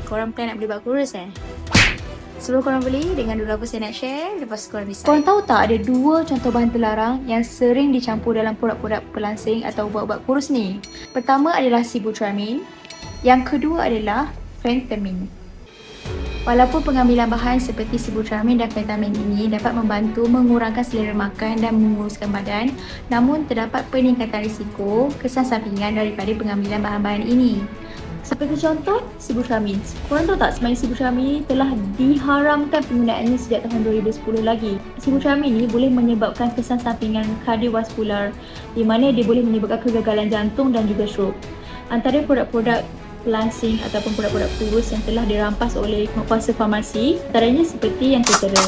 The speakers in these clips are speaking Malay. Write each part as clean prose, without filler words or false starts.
Korang plan nak beli bak kurus Sebelum korang beli, dengan dulu apa saya nak share, lepas korang decide. Korang tahu tak ada dua contoh bahan terlarang yang sering dicampur dalam produk-produk pelangsing atau ubat-ubat kurus ni? Pertama adalah sibutramine, yang kedua adalah phentermine. Walaupun pengambilan bahan seperti sibutramine dan phentermine ini dapat membantu mengurangkan selera makan dan menguruskan badan, namun terdapat peningkatan risiko kesan sampingan daripada pengambilan bahan-bahan ini. Seperti contoh, sibutramine. Korang tahu tak sebenarnya sibutramine telah diharamkan penggunaannya sejak tahun 2010 lagi. Sibutramine ini boleh menyebabkan kesan sampingan kardiovaskular di mana dia boleh menyebabkan kegagalan jantung dan juga stroke. Antara produk-produk pelangsing ataupun produk-produk kurus yang telah dirampas oleh penguasa farmasi antaranya seperti yang tertera.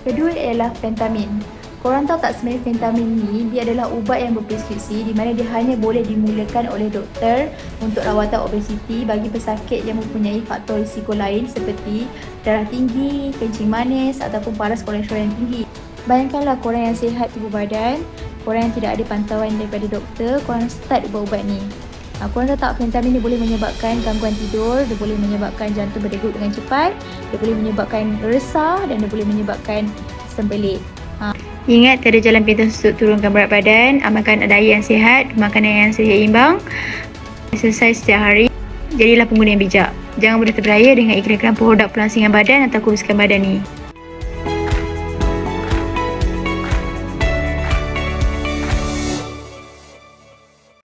Kedua ialah phentermine. Korang tahu tak sebenarnya phentermine ni dia adalah ubat yang berpreskripsi di mana dia hanya boleh dimulakan oleh doktor untuk rawatan obesiti bagi pesakit yang mempunyai faktor risiko lain seperti darah tinggi, kencing manis ataupun paras kolesterol yang tinggi. Bayangkanlah korang yang sihat tubuh badan, korang yang tidak ada pantauan daripada doktor, korang start ubat-ubat ni. Korang tahu tak phentermine ni boleh menyebabkan gangguan tidur, dia boleh menyebabkan jantung berdegup dengan cepat, dia boleh menyebabkan resah dan dia boleh menyebabkan sembelit. Ingat, tiada jalan pintas untuk turunkan berat badan. Amalkan diet yang sihat, makanan yang seimbang, exercise setiap hari. Jadilah pengguna yang bijak. Jangan mudah terpercaya dengan iklan-iklan produk pelangsingan badan atau kuruskan badan ni.